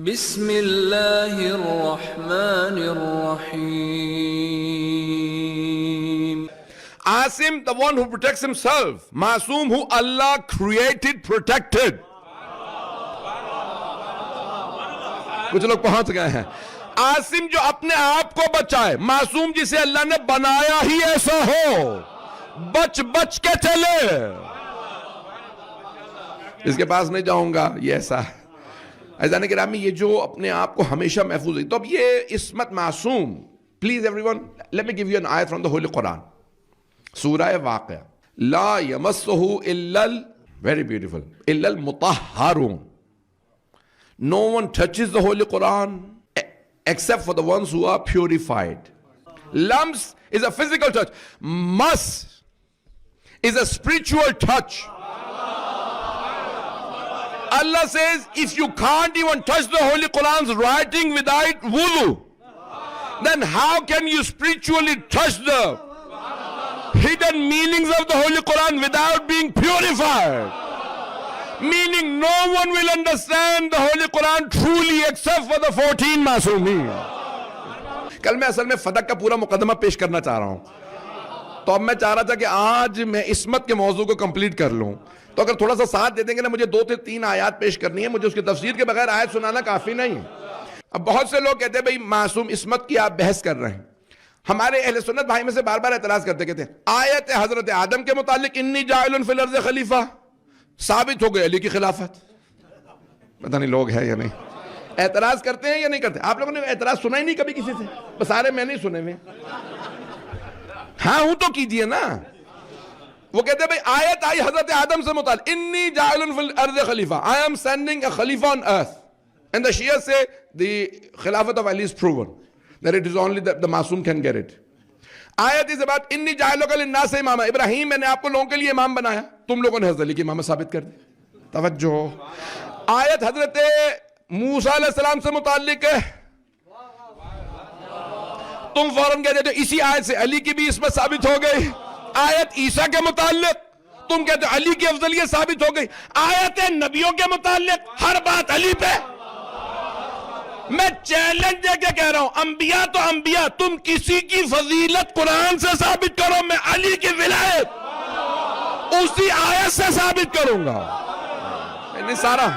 بسم اللہ الرحمن الرحیم. Asim, the one who protects himself. Masoom, who Allah created, protected. کچھ لوگ پہنچ گئے ہیں. عاصم جو اپنے آپ کو بچائے. معصوم جسے اللہ نے بنایا ہی ایسا ہو. بچ بچ کے چلے. اس کے پاس نہیں جاؤں گا یہ ایسا ہے. عزیزان گرامی یہ جو اپنے آپ کو ہمیشہ محفوظ ہے. تو اب یہ عصمت معصوم. Please everyone, let me give you an ayat from the Holy Quran. سورہ واقعہ. لا یمسہ الا very beautiful. الا المطہرون. No one touches the Holy Quran except for the ones who are purified. Lams is a physical touch. Mas is a spiritual touch. Allah says if you can't even touch the Holy Quran's writing without wudu, then how can you spiritually touch the hidden meanings of the Holy Quran without being purified? Meaning no one will understand the Holy Quran truly except for the 14 معصومین. کل میں اصل میں فتح کا پورا مقدمہ پیش کرنا چاہ رہا ہوں. تو اب میں چاہ رہا تھا کہ آج میں عصمت کے موضوع کو کمپلیٹ کر لوں. تو اگر تھوڑا سا ساتھ دے دیں گے نا, مجھے 2 سے 3 آیات پیش کرنی ہے. مجھے اس کی تفسیر کے بغیر آیت سنانا کافی نہیں. اب بہت سے لوگ کہتے ہیں بھئی معصوم عصمت کی آپ بحث کر رہے ہیں. ہمارے اہل سنت بھائی میں سے بار بار اعتراض کرتے کہتے ہیں آیت حضرت آدم کے متعلق انی جاعل فی الارض خلیفہ ثابت ہو گئے علی کی خلافت. پتہ نہیں لوگ ہیں یا نہیں. اعتراض کرتے ہیں یا نہیں کرتے؟ آپ لوگوں نے اعتراض سنا ہی نہیں کبھی کسی سے. بس سارے میں نہیں سنے ہوئے. ہاں ہوں تو کیجئے نا. وہ کہتے ہیں بھئی آیت آئی حضرت آدم سے متعلق انی جاعل فی الارض خلیفہ, I am sending a khalifa on earth. And the Shia say the Khilafat of Ali is proven, that it is only that the Masoom can get it. آیت is about انی جاعلک للناس اماما. ابراہیم میں نے آپ کو لوگوں کے لیے امام بنایا, تم لوگوں نے حضرت علی کی امامت ثابت کر دی. توجہ. آیت حضرت موسیٰ علیہ السلام سے متعلق ہے, تم فوراً کہتے ہو اسی آیت سے علی کی بھی عصمت ثابت ہو گئی. آیت عیسیٰ کے متعلق تم کہتے ہو علی کی افضلیت ثابت ہو گئی. آیت نبیوں کے متعلق ہر بات علی پہ. میں چیلنج دے کے کہہ رہا ہوں انبیاء تو انبیاء, تم کسی کی فضیلت قرآن سے ثابت کرو, میں علی کی ولایت اسی آیت سے ثابت کروں گا. یعنی سارا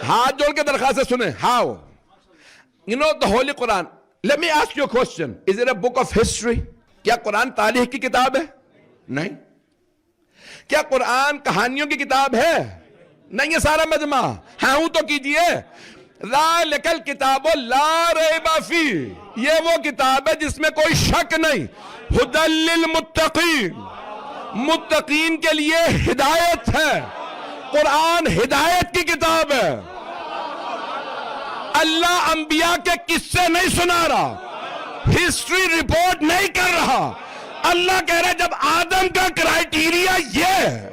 ہاتھ جوڑ کے درخواست سے سنیں. How? You know the Holy Quran. Let me ask you a question. Is it a book of history? کیا قرآن تاریخ کی کتاب ہے؟ نہیں. کیا قرآن کہانیوں کی کتاب ہے؟ نہیں. یہ سارا مجمع. ہاں ہوں تو کیجئے. ذالک الکتاب لا ریب فیہ. یہ وہ کتاب ہے جس میں کوئی شک نہیں. ھدی للمتقین. متقین کے لیے ہدایت ہے. قرآن ہدایت کی کتاب ہے. اللہ انبیاء کے قصے نہیں سنا رہا, ہسٹری رپورٹ نہیں کر رہا. اللہ کہہ رہا ہے جب آدم کا کرائیٹیریا یہ ہے,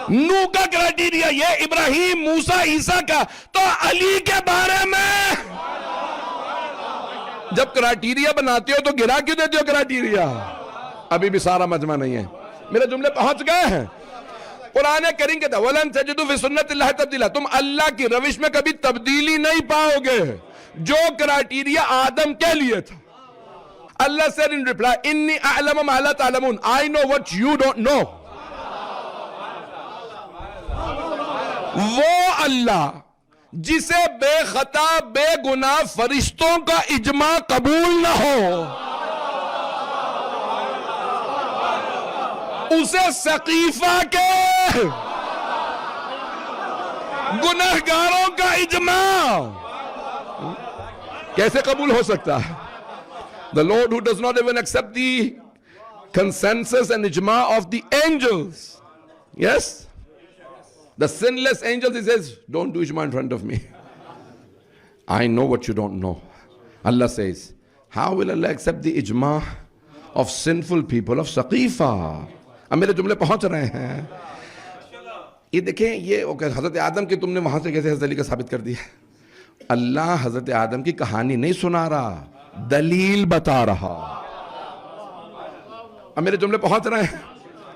نوح کا کرائیٹیریا یہ, ابراہیم, موسیٰ, عیسیٰ کا, تو علی کے بارے میں جب کرائیٹیریا بناتے ہو تو گرا کیوں دیتے ہو کرائیٹیریا؟ ابھی بھی سارا مجمع نہیں ہے. میرے جملے پہنچ گئے ہیں. قرآن کریم کہتا ہے وَلَن تَجِدُوا فِي سُنَّةِ اللَّهِ تَبْدِيلًا. تم اللہ کی روش میں کبھی تبدیلی نہیں پاؤ گے. جو کرائیٹیریا آدم کے لیے تھا. Allah said in reply, إِنِّي أَعْلَمُ مَا لَا تَعْلَمُونَ. I know what you don't know. وہ اللہ جسے بے خطا بے گناہ فرشتوں کا اجماع قبول نہ ہو, اسے سقیفہ کے گنہگاروں کا اجماع کیسے قبول ہو سکتا ہے؟ The Lord who does not even accept the consensus and ijma of the angels. Yes? The sinless angels, he says, don't do ijma in front of me. I know what you don't know. Allah says, how will Allah accept the ijma of sinful people of Saqifa? اب میرے جملے پہنچ رہے ہیں. یہ دیکھیں یہ حضرت آدم کی تم نے وہاں سے کیسے حضرت علی کا ثابت کر دیا. اللہ حضرت آدم کی کہانی نہیں سنا رہا, دلیل بتا رہا. اب میرے جملے پہنچ رہے ہیں؟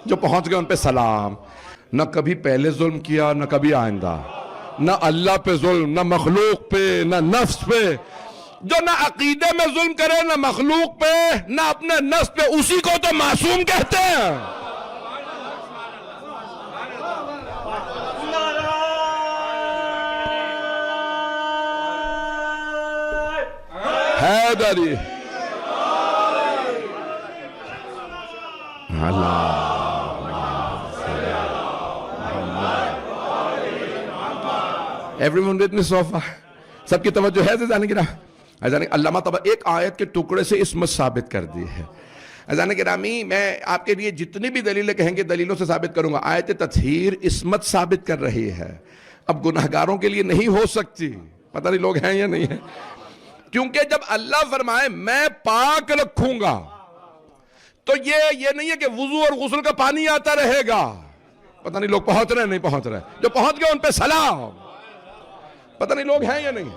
جو پہنچ گئے ان پہ سلام. نہ کبھی پہلے ظلم کیا نہ کبھی آئندہ, نہ اللہ پہ ظلم, نہ مخلوق پہ, نہ نفس پہ. جو نہ عقیدے میں ظلم کرے, نہ مخلوق پہ, نہ اپنے نفس پہ, اسی کو تو معصوم کہتے ہیں. حیدری Everyone with me so far? سب کی توجہ ہے عزیزان کرام؟ علامہ طباطبائی ایک آیت کے ٹکڑے سے عصمت ثابت کر دی ہے. عزیزان گرامی, میں آپ کے لیے جتنی بھی دلیلیں کہیں گے دلیلوں سے ثابت کروں گا. آیت تطہیر عصمت ثابت کر رہی ہے, اب گناہگاروں کے لیے نہیں ہو سکتی. پتہ نہیں لوگ ہیں یا نہیں ہیں, کیونکہ جب اللہ فرمائے میں پاک رکھوں گا تو یہ نہیں ہے کہ وضو اور غسل کا پانی آتا رہے گا. پتہ نہیں لوگ پہنچ رہے ہیں نہیں پہنچ رہے, جو پہنچ گئے ان پہ سلام. پتہ نہیں لوگ ہیں یا نہیں.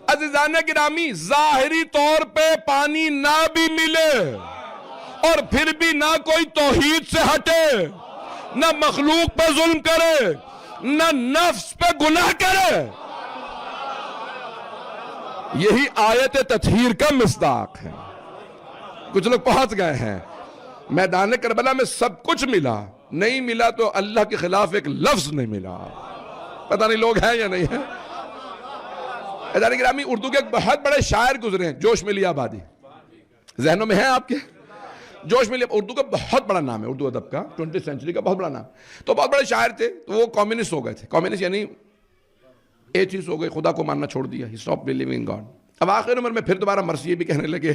عزیزان گرامی, ظاہری طور پہ پانی نہ بھی ملے اور پھر بھی نہ کوئی توحید سے ہٹے, نہ مخلوق پہ ظلم کرے, نہ نفس پہ گناہ کرے, یہی آیت تطہیر کا مصداق ہے. کچھ لوگ پہنچ گئے ہیں. میدان کربلا میں سب کچھ ملا, نہیں ملا تو اللہ کے خلاف ایک لفظ نہیں ملا. پتہ نہیں لوگ ہیں یا نہیں ہیں. عزیزان گرامی, اردو کے ایک بہت بڑے شاعر گزرے ہیں, جوش ملی آبادی. ذہنوں میں ہیں آپ کے؟ جوش ملی, اردو کا بہت بڑا نام ہے, اردو ادب کا 20th سینچری کا بہت بڑا نام. تو بہت بڑے شاعر تھے, تو وہ کمیونسٹ ہو گئے تھے. کمیونسٹ یعنی ایتھیسٹ ہو گئے, خدا کو ماننا چھوڑ دیا. He stopped believing in God. اب آخر عمر میں پھر دوبارہ مرثیے بھی کہنے لگے,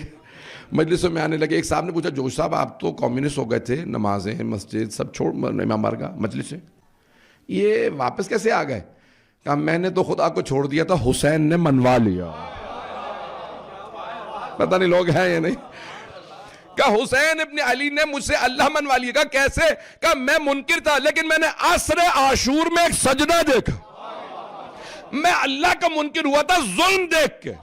مجلسوں میں آنے لگے. ایک صاحب نے پوچھا, جوش صاحب آپ تو کمیونسٹ ہو گئے تھے, نمازیں مسجد سب چھوڑ, امام بارگاہ مجلس سے, یہ واپس کیسے آ گئے؟ کہا میں نے تو خدا کو چھوڑ دیا تھا, حسین نے منوا لیا. پتہ نہیں لوگ ہیں یا نہیں. کہا حسین ابن علی نے مجھ سے اللہ منوا لیا. کہا کیسے؟ کہا میں منکر تھا لیکن میں نے عصر عاشور میں ایک سجدہ دیکھا. میں اللہ کا منکر ہوا تھا ظلم دیکھ کے.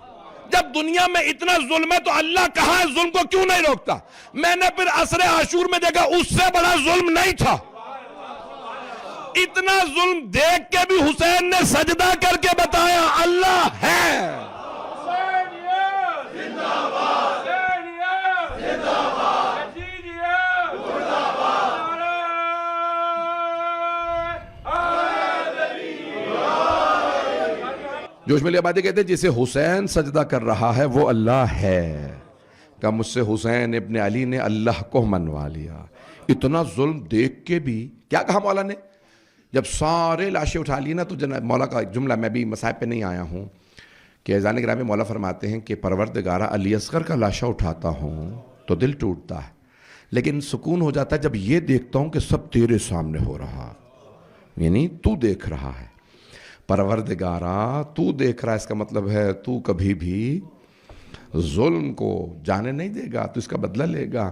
جب دنیا میں اتنا ظلم ہے تو اللہ کہاں ہے, ظلم کو کیوں نہیں روکتا؟ میں نے پھر عصر عاشور میں دیکھا اس سے بڑا ظلم نہیں تھا. اتنا ظلم دیکھ کے بھی حسین نے سجدہ کر کے بتایا اللہ ہے. جوش ملی آبادی کہتے ہیں جسے حسین سجدہ کر رہا ہے وہ اللہ ہے. کہ مجھ سے حسین ابن علی نے اللہ کو منوا لیا. اتنا ظلم دیکھ کے بھی کیا کہا مولا نے؟ جب سارے لاشیں اٹھا لی نا, تو مولا کا ایک جملہ, میں بھی مصائب پہ نہیں آیا ہوں, کہ عزیزان گرامی مولا فرماتے ہیں کہ پروردگارہ علی اصغر کا لاشہ اٹھاتا ہوں تو دل ٹوٹتا ہے, لیکن سکون ہو جاتا ہے جب یہ دیکھتا ہوں کہ سب تیرے سامنے ہو رہا, یعنی تو دیکھ رہا ہے. پروردگارہ تو دیکھ رہا ہے, اس کا مطلب ہے تو کبھی بھی ظلم کو جانے نہیں دے گا, تو اس کا بدلہ لے گا.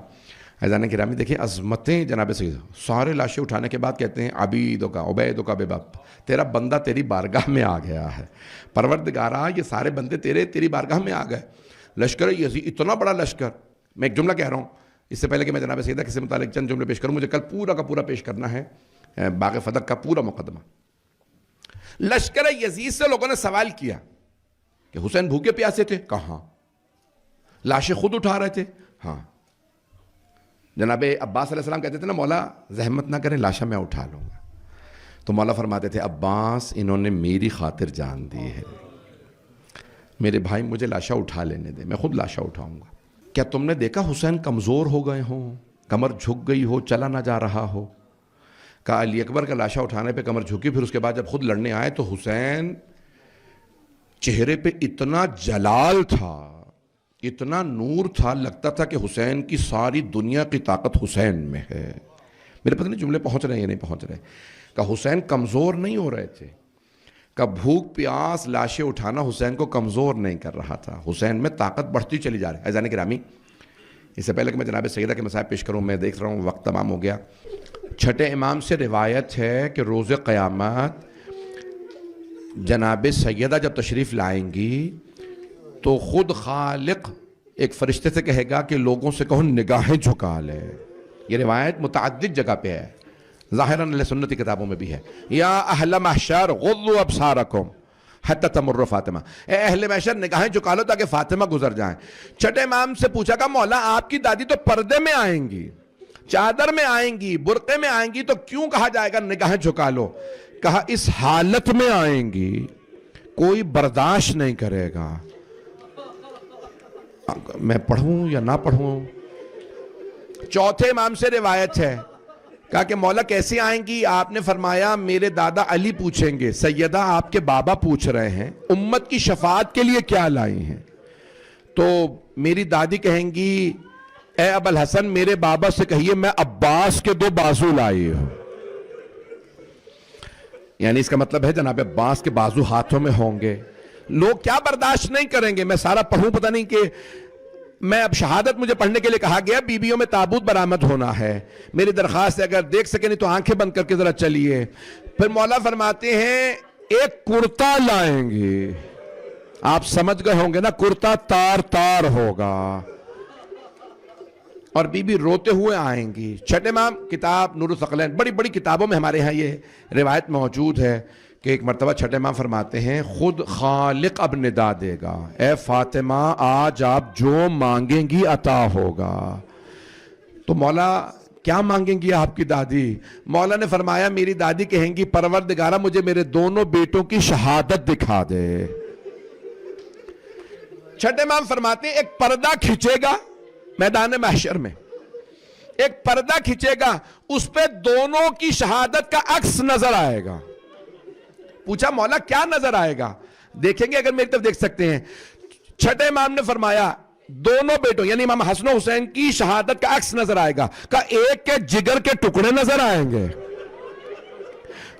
عزیزان گرامی دیکھیں عظمتیں جناب سید, سارے لاشیں اٹھانے کے بعد کہتے ہیں عبیدوں کا عبیدوں کا بے باپ, تیرا بندہ تیری بارگاہ میں آ گیا ہے. پروردگارہ یہ سارے بندے تیری بارگاہ میں آ گئے. لشکر یزید, اتنا بڑا لشکر. میں ایک جملہ کہہ رہا ہوں, اس سے پہلے کہ میں جناب سیدہ کسی متعلق چند جملے پیش کروں, مجھے کل پورا کا پورا پیش کرنا ہے باغ فدق کا پورا مقدمہ. لشکر یزید سے لوگوں نے سوال کیا کہ حسین بھوکے پیاسے تھے؟ کہاں. لاشیں خود اٹھا رہے تھے؟ ہاں. جناب عباس علیہ السلام کہتے تھے نا مولا زحمت نہ کریں, لاشا میں اٹھا لوں گا. تو مولا فرماتے تھے عباس انہوں نے میری خاطر جان دی ہے, میرے بھائی مجھے لاشا اٹھا لینے دے, میں خود لاشا اٹھاؤں گا. کیا تم نے دیکھا حسین کمزور ہو گئے ہوں, کمر جھک گئی ہو, چلا نہ جا رہا ہو؟ کہا علی اکبر کا لاشا اٹھانے پہ کمر جھکی, پھر اس کے بعد جب خود لڑنے آئے تو حسین چہرے پہ اتنا جلال تھا, اتنا نور تھا, لگتا تھا کہ حسین کی ساری دنیا کی طاقت حسین میں ہے. میرے پتہ نہیں جملے پہنچ رہے ہیں یا نہیں پہنچ رہے. کہ حسین کمزور نہیں ہو رہے تھے, کہ بھوک پیاس لاشیں اٹھانا حسین کو کمزور نہیں کر رہا تھا, حسین میں طاقت بڑھتی چلی جا رہی ہے. عزیزان گرامی اس سے پہلے کہ میں جناب سیدہ کے مصائب پیش کروں, میں دیکھ رہا ہوں وقت تمام ہو گیا. چھٹے امام سے روایت ہے کہ روز قیامت جناب سیدہ جب تشریف لائیں گی تو خود خالق ایک فرشتے سے کہے گا کہ لوگوں سے کہو نگاہیں جھکا لے. یہ روایت متعدد جگہ پہ ہے، ظاہراً اہل سنت کی کتابوں میں بھی ہے. یا اہل محشر غضوا ابصارکم حتی تمر فاطمہ، اے اہل محشر نگاہیں جھکا لو تاکہ فاطمہ گزر جائیں. چھٹے امام سے پوچھا کہ مولا آپ کی دادی تو پردے میں آئیں گی، چادر میں آئیں گی، برقعے میں آئیں گی، تو کیوں کہا جائے گا نگاہیں جھکا لو؟ کہا اس حالت میں آئیں گی کوئی برداشت نہیں کرے گا. میں پڑھوں یا نہ پڑھوں؟ چوتھے امام سے روایت ہے، کہا کہ مولا کیسے آئیں گی؟ آپ نے فرمایا میرے دادا علی پوچھیں گے، سیدہ آپ کے بابا پوچھ رہے ہیں امت کی شفاعت کے لیے کیا لائی ہیں؟ تو میری دادی کہیں گی اے ابو الحسن میرے بابا سے کہیے میں عباس کے 2 بازو لائی ہوں. یعنی اس کا مطلب ہے جناب عباس کے بازو ہاتھوں میں ہوں گے. لوگ کیا برداشت نہیں کریں گے؟ میں سارا پڑھوں پتہ نہیں کہ میں اب شہادت مجھے پڑھنے کے لیے کہا گیا، بیویوں میں تابوت برآمد ہونا ہے. میری درخواست ہے اگر دیکھ سکیں نہیں تو آنکھیں بند کر کے ذرا چلیے. پھر مولا فرماتے ہیں ایک کرتا لائیں گے. آپ سمجھ گئے ہوں گے نا، کرتا تار تار ہوگا اور بی بی روتے ہوئے آئیں گی. چھٹے امام کتاب نور الثقلین، بڑی بڑی کتابوں میں ہمارے ہاں یہ روایت موجود ہے کہ ایک مرتبہ چھٹے امام فرماتے ہیں خود خالق اب ندا دے گا، اے فاطمہ آج آپ جو مانگیں گی عطا ہوگا. تو مولا کیا مانگیں گی آپ کی دادی؟ مولا نے فرمایا میری دادی کہیں گی پروردگارہ مجھے میرے دونوں بیٹوں کی شہادت دکھا دے. چھٹے امام فرماتے ہیں ایک پردہ کھچے گا میدان محشر میں، ایک پردہ کھچے گا، اس پہ دونوں کی شہادت کا عکس نظر آئے گا. پوچھا مولا کیا نظر آئے گا؟ دیکھیں گے اگر میری طرف دیکھ سکتے ہیں. چھٹے امام نے فرمایا دونوں بیٹوں یعنی امام حسن و حسین کی شہادت کا عکس نظر آئے گا. کہا ایک کے جگر کے ٹکڑے نظر آئیں گے،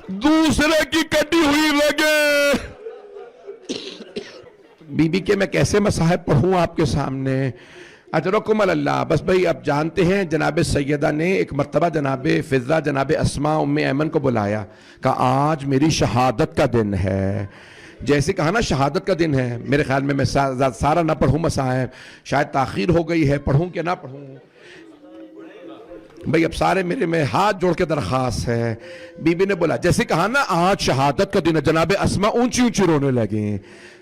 دوسرے کی کٹی ہوئی رگیں. بی بی کے میں کیسے مصاحب پڑھوں آپ کے سامنے؟ اجرکم اللہ. بس بھئی اب جانتے ہیں جناب سیدہ نے ایک مرتبہ جناب فضہ جناب اسماء ام ایمن کو بلایا، کہا آج میری شہادت کا دن ہے. جیسے کہا نا شہادت کا دن ہے، میرے خیال میں سارا نہ پڑھوں مصاحب، شاید تاخیر ہو گئی ہے، پڑھوں کہ نہ پڑھوں؟ بھئی اب سارے میرے میں ہاتھ جوڑ کے درخواست ہے. بی بی نے بولا جیسے کہا نا آج شہادت کا دن ہے، جناب اسماء اونچی اونچی رونے لگیں.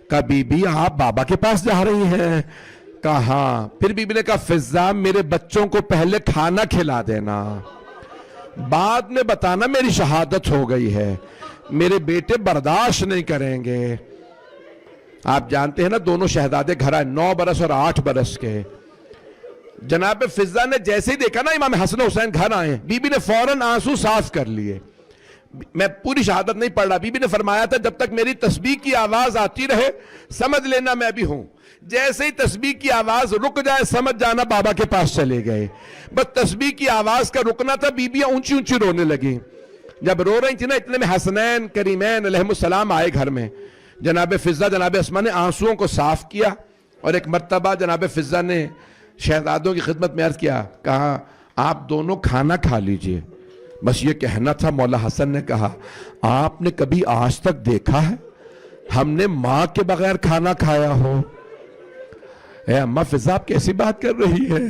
کہا بی بی آپ بابا کے پاس جا رہی ہیں؟ کہا ہاں. پھر بی بی نے کہا فضہ میرے بچوں کو پہلے کھانا کھلا دینا، بعد میں بتانا میری شہادت ہو گئی ہے، میرے بیٹے برداشت نہیں کریں گے. آپ جانتے ہیں نا دونوں شہزادے گھر آئے، 9 برس اور 8 برس کے. جناب فضہ نے جیسے ہی دیکھا نا امام حسن حسین گھر آئے، بی بی نے فوراً آنسو صاف کر لیے. میں پوری شہادت نہیں پڑھ رہا، بی بی نے فرمایا تھا جب تک میری تسبیح کی آواز آتی رہے سمجھ لینا میں بھی ہوں، جیسے ہی تسبیح کی آواز رک جائے سمجھ جانا بابا کے پاس چلے گئے. بس تسبیح کی آواز کا رکنا تھا، بیویاں اونچی اونچی رونے لگیں. جب رو رہی تھی نا اتنے میں حسنین کریمین علیہم السلام آئے گھر میں. جناب فضہ جناب اسماء نے آنسوؤں کو صاف کیا اور ایک مرتبہ جناب فضہ نے شہزادوں کی خدمت میں عرض کیا، کہا آپ دونوں کھانا کھا لیجئے. بس یہ کہنا تھا. مولا حسن نے کہا آپ نے کبھی آج تک دیکھا ہے ہم نے ماں کے بغیر کھانا کھایا ہو؟ اے اماں فضہ آپ کیسی بات کر رہی ہے؟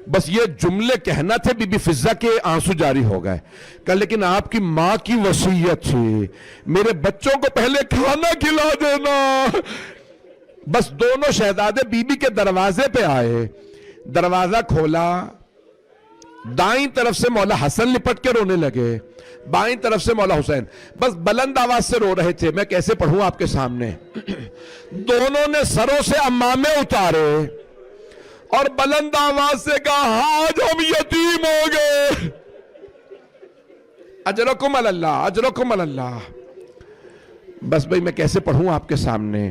بس یہ جملے کہنا تھے، بی بی فضہ کے آنسو جاری ہو گئے. کہ لیکن آپ کی ماں کی وصیت تھی میرے بچوں کو پہلے کھانا کھلا دینا. بس دونوں شہزادے بی بی کے دروازے پہ آئے، دروازہ کھولا، دائیں طرف سے مولا حسن لپٹ کے رونے لگے، بائیں طرف سے مولا حسین. بس بلند آواز سے رو رہے تھے. میں کیسے پڑھوں آپ کے سامنے؟ دونوں نے سروں سے امامے اتارے اور بلند آواز سے کہا آج ہم یتیم ہو گئے. اجرکم اللہ، اجرکم اللہ. بس بھئی میں کیسے پڑھوں آپ کے سامنے؟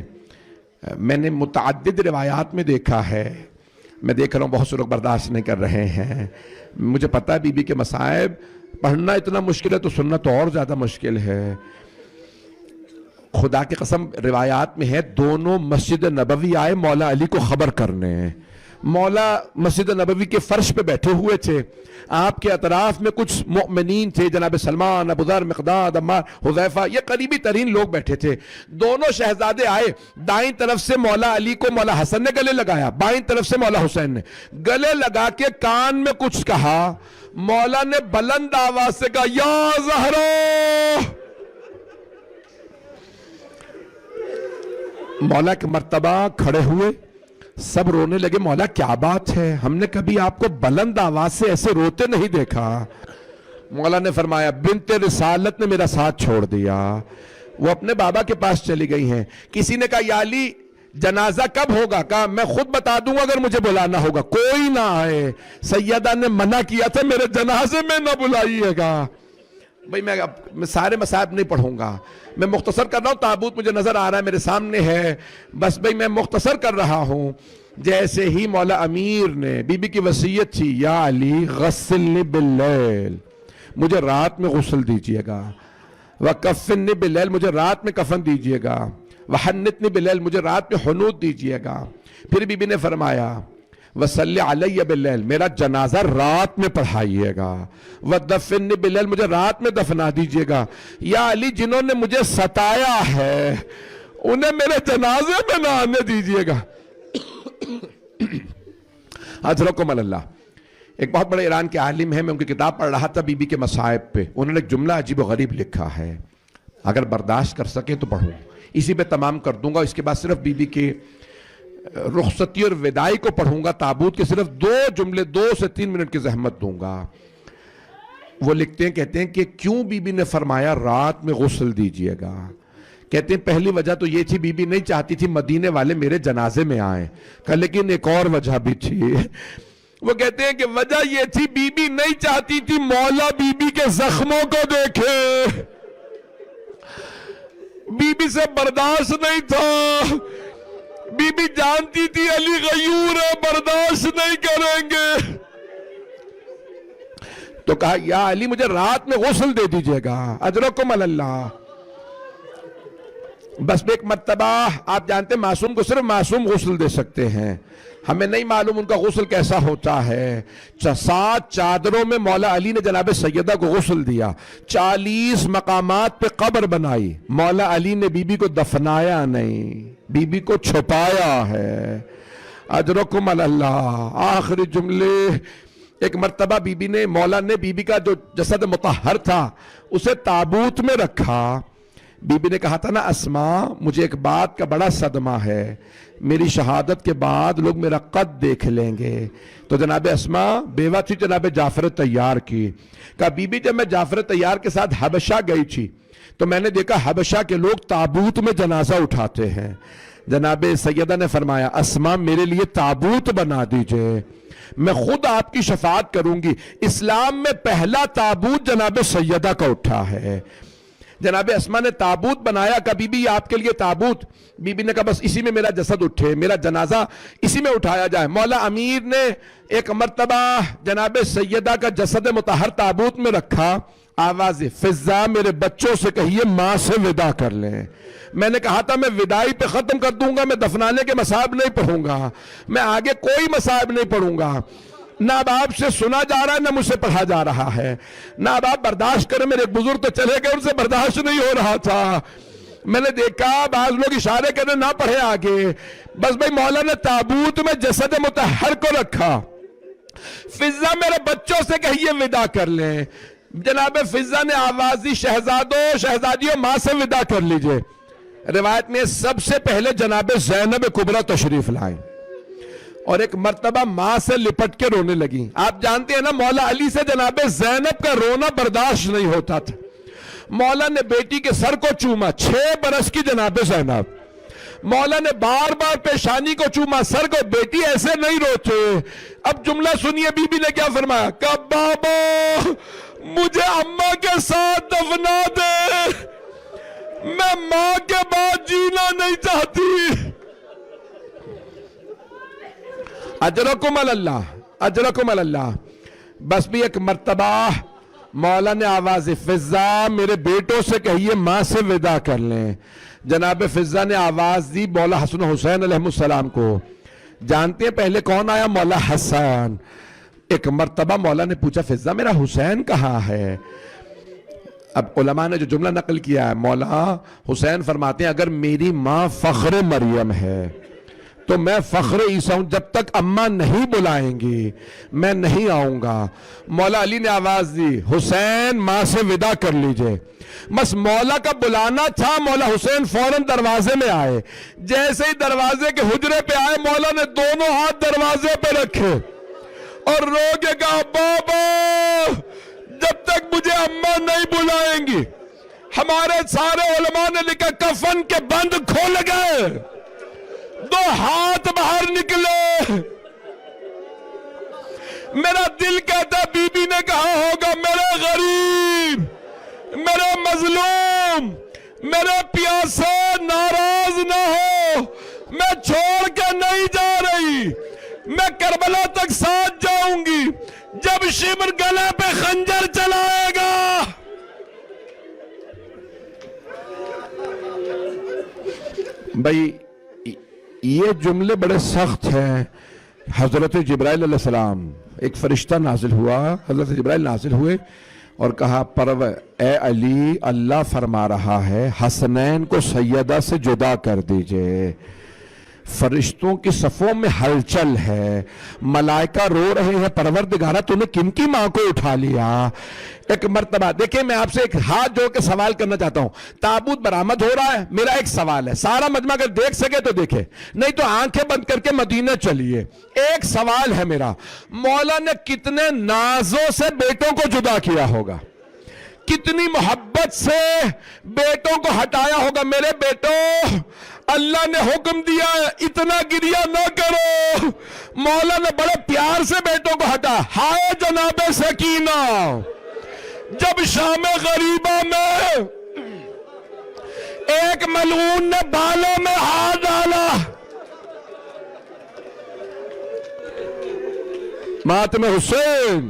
میں نے متعدد روایات میں دیکھا ہے، میں دیکھ رہا ہوں بہت سے لوگ برداشت نہیں کر رہے ہیں. مجھے پتا ہے بی بی کے مصائب پڑھنا اتنا مشکل ہے تو سننا تو اور زیادہ مشکل ہے. خدا کی قسم روایات میں ہے دونوں مسجد نبوی آئے مولا علی کو خبر کرنے. مولا مسجد نبوی کے فرش پہ بیٹھے ہوئے تھے. آپ کے اطراف میں کچھ مؤمنین تھے, جناب سلمان, ابو ذر, مقداد, عمار, حذیفہ, یہ قریبی ترین لوگ بیٹھے تھے. دونوں شہزادے آئے, دائیں طرف سے مولا علی کو مولا حسن نے گلے لگایا, بائیں طرف سے مولا حسین نے گلے لگا کے کان میں کچھ کہا. مولا نے بلند آواز سے کہا یا زہرا. مولا کے مرتبہ کھڑے ہوئے, سب رونے لگے. مولا کیا بات ہے, ہم نے کبھی آپ کو بلند آواز سے ایسے روتے نہیں دیکھا. مولا نے فرمایا بنت رسالت نے میرا ساتھ چھوڑ دیا, وہ اپنے بابا کے پاس چلی گئی ہیں. کسی نے کہا یا علی جنازہ کب ہوگا؟ کہا میں خود بتا دوں گا اگر مجھے بلانا ہوگا. کوئی نہ آئے, سیدہ نے منع کیا تھا میرے جنازے میں نہ بلائیے گا. بھئی میں سارے مصائب نہیں پڑھوں گا, میں مختصر کر رہا ہوں. تابوت مجھے نظر آ رہا ہے, میرے سامنے ہے, بس بھئی میں مختصر کر رہا ہوں. جیسے ہی مولا امیر نے, بی بی کی وصیت تھی یا علی غسلنی باللیل, مجھے رات میں غسل دیجئے گا, وکفنی باللیل, مجھے رات میں کفن دیجئے گا, وحنتنی باللیل, مجھے رات میں حنوت دیجئے گا. پھر بی بی نے فرمایا وصلی علی باللیل, میرا جنازہ رات میں پڑھائیے گا, ودفنی باللیل, مجھے رات میں دفنا دیجئے گا. یا علی جنہوں نے مجھے ستایا ہے انہیں میرے جنازے میں نہ آنے دیجئے گا. حضرکم اللہ, ایک بہت بڑے ایران کے عالم ہیں, میں ان کی کتاب پڑھ رہا تھا بی بی کے مصائب پہ. انہوں نے ایک جملہ عجیب و غریب لکھا ہے, اگر برداشت کر سکیں تو پڑھوں, اسی پہ تمام کر دوں گا. اس کے بعد صرف بی بی کے رخصتی اور وداعی کو پڑھوں گا, تابوت کے صرف 2 جملے 2 سے 3 منٹ کی زحمت دوں گا. وہ لکھتے ہیں, کہتے ہیں کہ کیوں بی بی نے فرمایا رات میں غسل دیجئے گا. کہتے ہیں پہلی وجہ تو یہ تھی بی بی نہیں چاہتی تھی مدینے والے میرے جنازے میں آئیں. لیکن ایک اور وجہ بھی تھی. وہ کہتے ہیں کہ وجہ یہ تھی بی بی نہیں چاہتی تھی مولا بی بی کے زخموں کو دیکھے. بی بی سے برداشت نہیں تھا, بی بی جانتی تھی علی غیور ہے, برداشت نہیں کریں گے. تو کہا یا علی مجھے رات میں غسل دے دیجئے گا. اجرکم اللہ. بس ایک مرتبہ آپ جانتے ہیں معصوم کو صرف معصوم غسل دے سکتے ہیں. ہمیں نہیں معلوم ان کا غسل کیسا ہوتا ہے. 7 چادروں میں مولا علی نے جناب سیدہ کو غسل دیا. 40 مقامات پہ قبر بنائی. مولا علی نے بی بی کو دفنایا نہیں, بی بی کو چھپایا ہے. اجرکم اللہ. آخری جملے, ایک مرتبہ بی بی نے, مولا نے بی بی کا جو جسد مطہر تھا اسے تابوت میں رکھا. بی بی نے کہا تھا نا اسماء مجھے ایک بات کا بڑا صدمہ ہے, میری شہادت کے بعد لوگ میرا قد دیکھ لیں گے. تو جناب اسماء بیوہ تھی جناب جعفر طیار کی. کہا بی بی جب میں جعفر طیار کے ساتھ حبشہ گئی تھی تو میں نے دیکھا حبشہ کے لوگ تابوت میں جنازہ اٹھاتے ہیں. جناب سیدہ نے فرمایا اسماء میرے لیے تابوت بنا دیجئے, میں خود آپ کی شفاعت کروں گی. اسلام میں پہلا تابوت جناب سیدہ کا اٹھا ہے. جناب اسماء نے تابوت بنایا. کہا بی بی آپ کے لیے تابوت. بی بی نے کہا بس اسی میں میرا جسد اٹھے, میرا جنازہ اسی میں اٹھایا جائے. مولا امیر نے ایک مرتبہ جناب سیدہ کا جسد مطہر تابوت میں رکھا. آواز فضا میرے بچوں سے کہیے ماں سے وداع کر لیں. میں نے کہا تھا میں وداعی پہ ختم کر دوں گا, میں دفنانے کے مصائب نہیں پڑھوں گا, میں آگے کوئی مصائب نہیں پڑھوں گا. نہ اب آپ سے سنا جا رہا ہے نہ مجھ سے پڑھا جا رہا ہے. نہ اب آپ برداشت کریں, میرے بزرگ تو چلے گئے, ان سے برداشت نہیں ہو رہا تھا. میں نے دیکھا بعض لوگ اشارے کرنے نہ پڑھے آگے. بس بھئی مولا نے تابوت میں جسد مطہر کو رکھا. فضا میرے بچوں سے کہیے وداع کر لیں. جناب فضا نے آواز دی شہزادوں شہزادیوں ماں سے وداع کر لیجئے. روایت میں سب سے پہلے جناب زینب کبریٰ تشریف لائیں اور ایک مرتبہ ماں سے لپٹ کے رونے لگیں. آپ جانتے ہیں نا مولا علی سے جناب زینب کا رونا برداشت نہیں ہوتا تھا. مولا نے بیٹی کے سر کو چوما, 6 برس کی جناب زینب. مولا نے بار بار پیشانی کو چوما, سر کو. بیٹی ایسے نہیں روتے. اب جملہ سنیے بی بی نے کیا فرمایا. کہ بابا مجھے اماں کے ساتھ دفنا دے, میں ماں کے بعد جینا نہیں چاہتی. اجرکم اللہ, اجرکم اللہ. بس بھی ایک مرتبہ مولا نے آواز فضا میرے بیٹوں سے کہیے ماں سے وداع کر لیں. جناب فضا نے آواز دی مولا حسن حسین علیہ السلام کو. جانتے ہیں پہلے کون آیا؟ مولا حسن. ایک مرتبہ مولا نے پوچھا فضہ میرا حسین کہاں ہے؟ اب علماء نے جو جملہ نقل کیا ہے، مولا حسین فرماتے ہیں اگر میری ماں فخر مریم ہے تو میں فخر عیسیٰ ہوں، جب تک اماں نہیں بلائیں گی میں نہیں آؤں گا. مولا علی نے آواز دی حسین ماں سے وداع کر لیجئے. بس مولا کا بلانا تھا، مولا حسین فوراً دروازے میں آئے. جیسے ہی دروازے کے حجرے پہ آئے مولا نے دونوں ہاتھ دروازے پہ رکھے اور رو کے کہا بابا جب تک مجھے اماں نہیں بلائیں گی. ہمارے سارے علماء نے لکھا کفن کے بند کھول گئے، دو ہاتھ باہر نکلے. میرا دل کہتا بی بی نے کہا ہوگا میرے غریب، میرے مظلوم، میرے پیاسے ناراض نہ ہو، میں چھوڑ کے نہیں جا رہی، میں کربلا تک ساتھ جاؤں گی. جب شمر گلے پہ خنجر چلائے گا بھائی یہ جملے بڑے سخت ہیں. حضرت جبرائیل علیہ السلام ایک فرشتہ نازل ہوا، حضرت جبرائیل نازل ہوئے اور کہا اے علی اللہ فرما رہا ہے حسنین کو سیدہ سے جدا کر دیجئے. فرشتوں کی صفوں میں ہلچل ہے، ملائکہ رو رہے ہیں پروردگارہ تو نے کن کی ماں کو اٹھا لیا. ایک مرتبہ دیکھیں میں آپ سے ایک ہاتھ جوڑ کے سوال کرنا چاہتا ہوں. تابوت برآمد ہو رہا ہے، میرا ایک سوال ہے، سارا مجمع اگر دیکھ سکے تو دیکھے، نہیں تو آنکھیں بند کر کے مدینہ چلیے. ایک سوال ہے میرا، مولا نے کتنے نازوں سے بیٹوں کو جدا کیا ہوگا، کتنی محبت سے بیٹوں کو ہٹایا ہوگا. میرے بیٹوں اللہ نے حکم دیا ہے اتنا گریہ نہ کرو. مولا نے بڑے پیار سے بیٹوں کو ہٹا. ہائے جناب سکینہ جب شام غریبہ میں ایک ملعون نے بالوں میں ہاتھ ڈالا، ماتم حسین